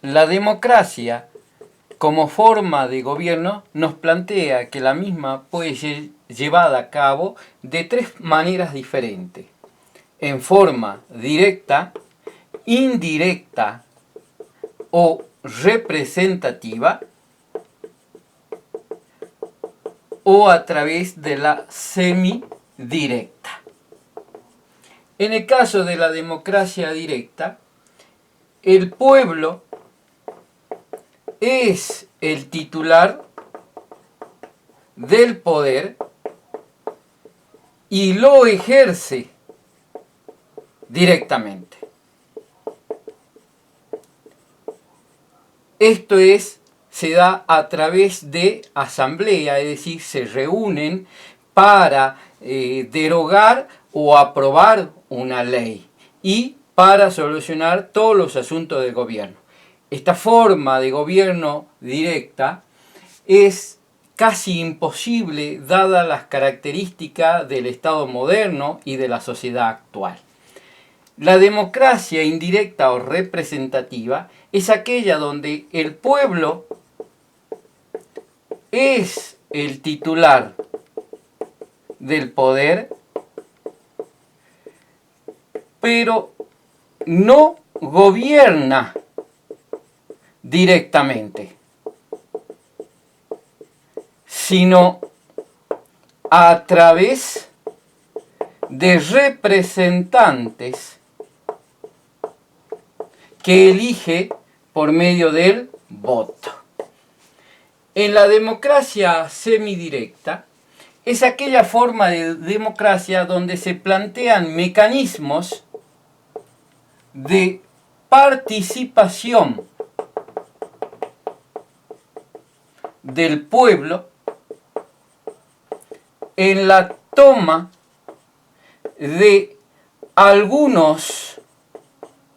La democracia como forma de gobierno nos plantea que la misma puede ser llevada a cabo de tres maneras diferentes: en forma directa, indirecta o representativa, o a través de la semidirecta. En el caso de la democracia directa, el pueblo es el titular del poder y lo ejerce directamente. Esto se da a través de asamblea, es decir, se reúnen para derogar o aprobar una ley y para solucionar todos los asuntos del gobierno. Esta forma de gobierno directa es casi imposible dadas las características del Estado moderno y de la sociedad actual. La democracia indirecta o representativa es aquella donde el pueblo es el titular del poder, pero no gobierna directamente, sino a través de representantes que elige por medio del voto. En la democracia semidirecta es aquella forma de democracia donde se plantean mecanismos de participación del pueblo en la toma de algunos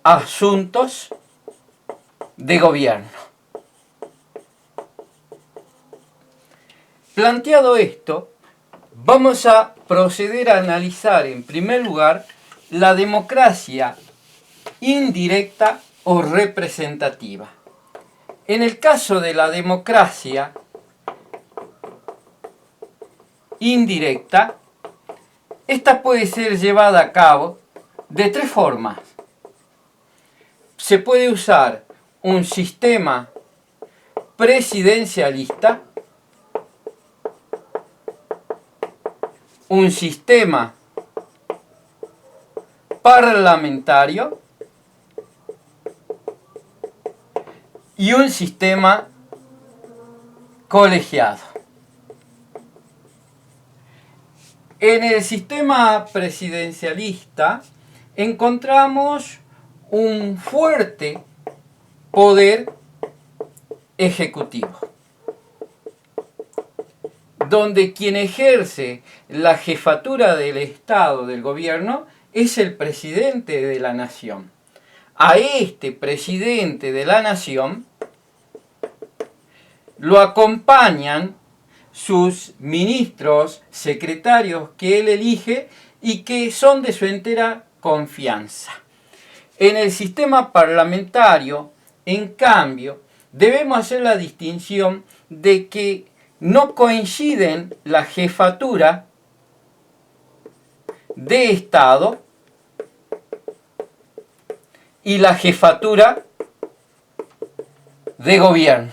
asuntos de gobierno. Planteado esto, vamos a proceder a analizar en primer lugar la democracia indirecta o representativa. En el caso de la democracia indirecta, esta puede ser llevada a cabo de tres formas. Se puede usar un sistema presidencialista, un sistema parlamentario y un sistema colegiado. En el sistema presidencialista encontramos un fuerte poder ejecutivo, donde quien ejerce la jefatura del Estado, del gobierno, es el presidente de la nación. A este presidente de la nación lo acompañan sus ministros, secretarios que él elige y que son de su entera confianza. En el sistema parlamentario, en cambio, debemos hacer la distinción de que no coinciden la jefatura de Estado y la jefatura de gobierno.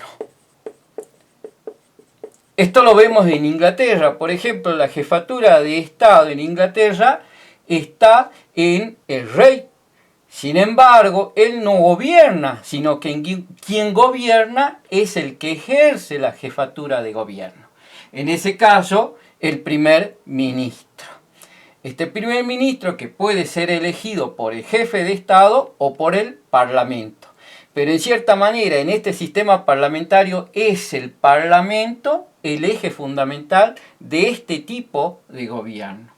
Esto lo vemos en Inglaterra. Por ejemplo, la jefatura de Estado en Inglaterra está en el rey. Sin embargo, él no gobierna, sino que quien gobierna es el que ejerce la jefatura de gobierno. En ese caso, el primer ministro. Este primer ministro que puede ser elegido por el jefe de Estado o por el Parlamento. Pero en cierta manera, en este sistema parlamentario es el Parlamento el eje fundamental de este tipo de gobierno.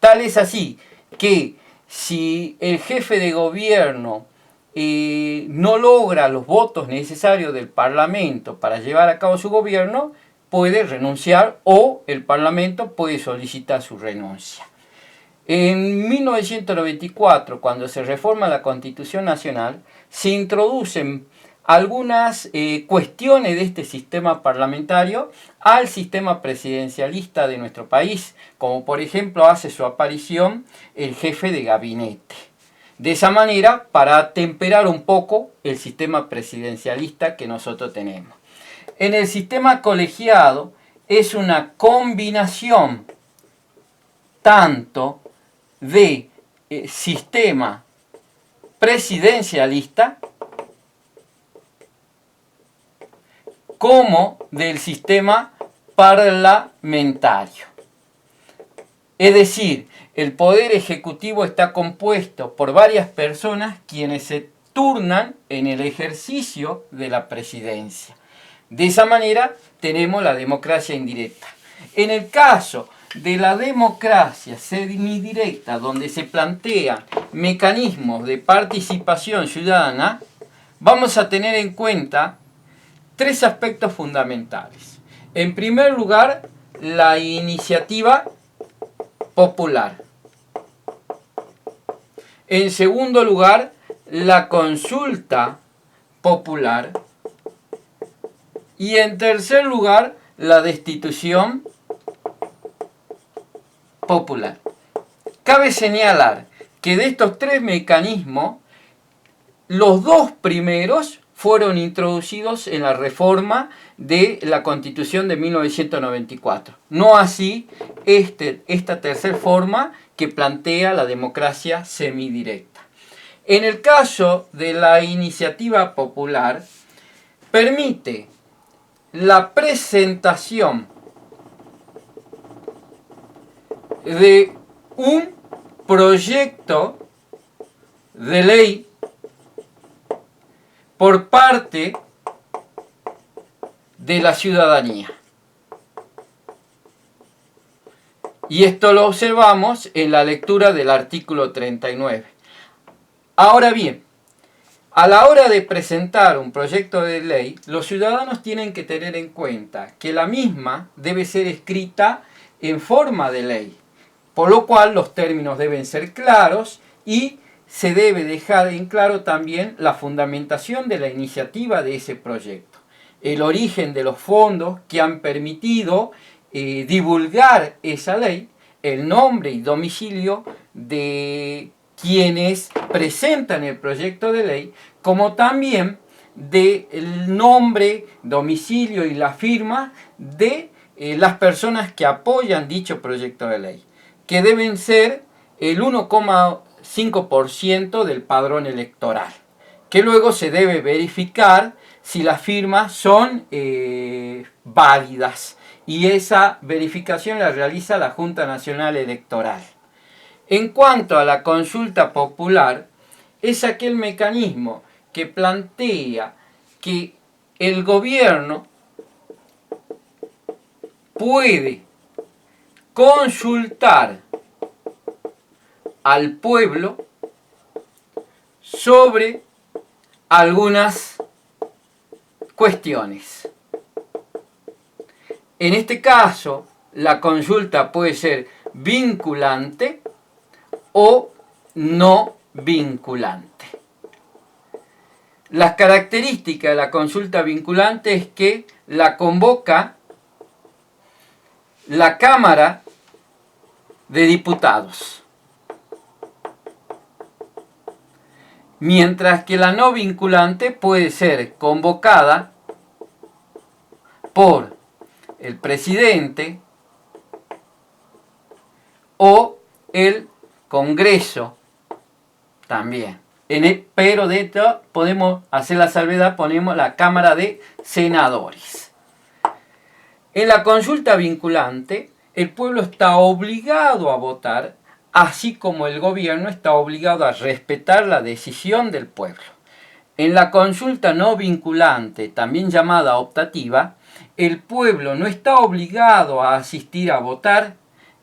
Tal es así que si el jefe de gobierno no logra los votos necesarios del Parlamento para llevar a cabo su gobierno, puede renunciar o el Parlamento puede solicitar su renuncia. En 1994, cuando se reforma la Constitución Nacional, se introducen algunas cuestiones de este sistema parlamentario al sistema presidencialista de nuestro país, como por ejemplo hace su aparición el jefe de gabinete. De esa manera, para temperar un poco el sistema presidencialista que nosotros tenemos. En el sistema colegiado es una combinación tanto de sistema presidencialista como del sistema parlamentario. Es decir, el poder ejecutivo está compuesto por varias personas quienes se turnan en el ejercicio de la presidencia. De esa manera tenemos la democracia indirecta. En el caso de la democracia semidirecta, donde se plantean mecanismos de participación ciudadana, vamos a tener en cuenta tres aspectos fundamentales. En primer lugar, la iniciativa popular. En segundo lugar, la consulta popular. Y en tercer lugar, la destitución popular. Cabe señalar que de estos tres mecanismos, los dos primeros fueron introducidos en la reforma de la Constitución de 1994. No así esta tercera forma que plantea la democracia semidirecta. En el caso de la iniciativa popular, permite la presentación de un proyecto de ley por parte de la ciudadanía. Y esto lo observamos en la lectura del artículo 39. Ahora bien, a la hora de presentar un proyecto de ley, los ciudadanos tienen que tener en cuenta que la misma debe ser escrita en forma de ley, por lo cual los términos deben ser claros y se debe dejar en claro también la fundamentación de la iniciativa de ese proyecto, el origen de los fondos que han permitido divulgar esa ley, el nombre y domicilio de quienes presentan el proyecto de ley, como también del nombre, domicilio y la firma de las personas que apoyan dicho proyecto de ley, que deben ser el 1,5% del padrón electoral, que luego se debe verificar si las firmas son válidas, y esa verificación la realiza la Junta Nacional Electoral. En cuanto a la consulta popular, es aquel mecanismo que plantea que el gobierno puede consultar al pueblo sobre algunas cuestiones. En este caso, la consulta puede ser vinculante o no vinculante. Las características de la consulta vinculante es que la convoca la Cámara de Diputados, mientras que la no vinculante puede ser convocada por el presidente o el Congreso también. Pero de esto podemos hacer la salvedad, ponemos la Cámara de Senadores. En la consulta vinculante, el pueblo está obligado a votar, así como el gobierno está obligado a respetar la decisión del pueblo. En la consulta no vinculante, también llamada optativa, el pueblo no está obligado a asistir a votar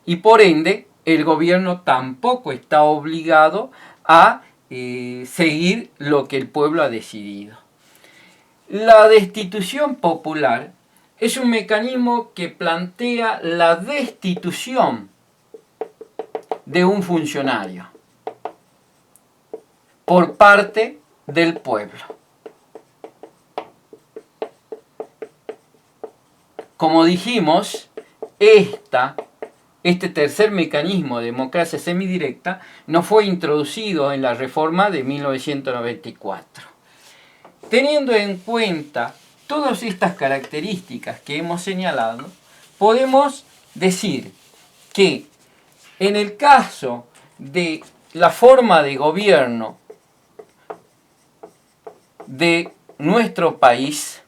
y por ende el gobierno tampoco está obligado a seguir lo que el pueblo ha decidido. La destitución popular es un mecanismo que plantea la destitución de un funcionario por parte del pueblo. como dijimos, este tercer mecanismo de democracia semidirecta no fue introducido en la reforma de 1994. Teniendo en cuenta todas estas características que hemos señalado, podemos decir que en el caso de la forma de gobierno de nuestro país,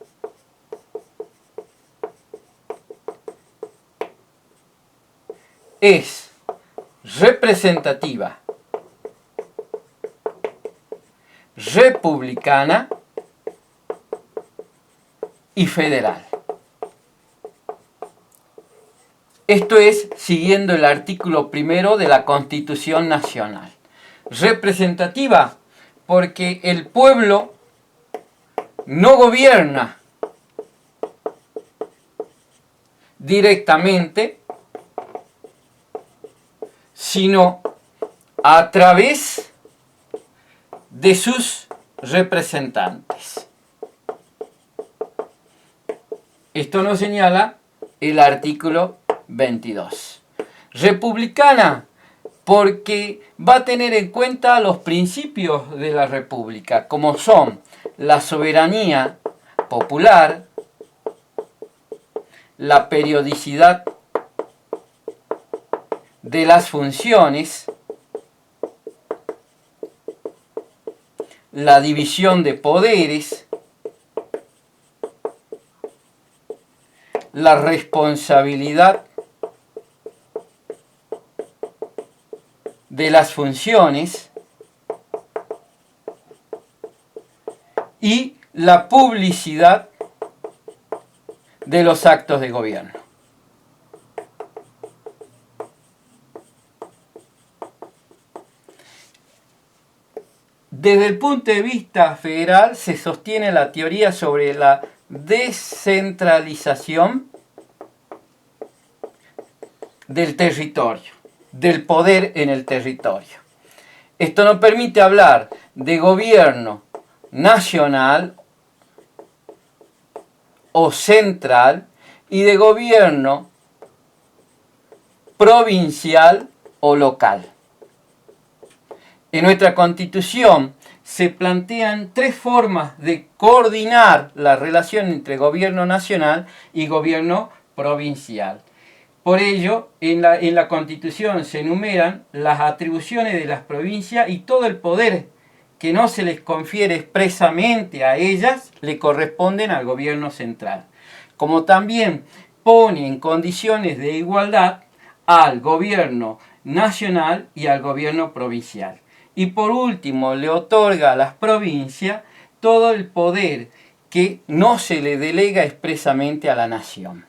es representativa, republicana y federal. Esto es siguiendo el artículo 1 de la Constitución Nacional. Representativa porque el pueblo no gobierna directamente, sino a través de sus representantes. Esto nos señala el artículo 22. Republicana, porque va a tener en cuenta los principios de la República, como son la soberanía popular, la periodicidad de las funciones, la división de poderes, la responsabilidad de las funciones y la publicidad de los actos de gobierno. Desde el punto de vista federal se sostiene la teoría sobre la descentralización del territorio, del poder en el territorio. Esto nos permite hablar de gobierno nacional o central y de gobierno provincial o local. En nuestra Constitución se plantean tres formas de coordinar la relación entre gobierno nacional y gobierno provincial. Por ello, en la Constitución se enumeran las atribuciones de las provincias y todo el poder que no se les confiere expresamente a ellas le corresponden al gobierno central. Como también pone en condiciones de igualdad al gobierno nacional y al gobierno provincial. Y por último, le otorga a las provincias todo el poder que no se le delega expresamente a la nación.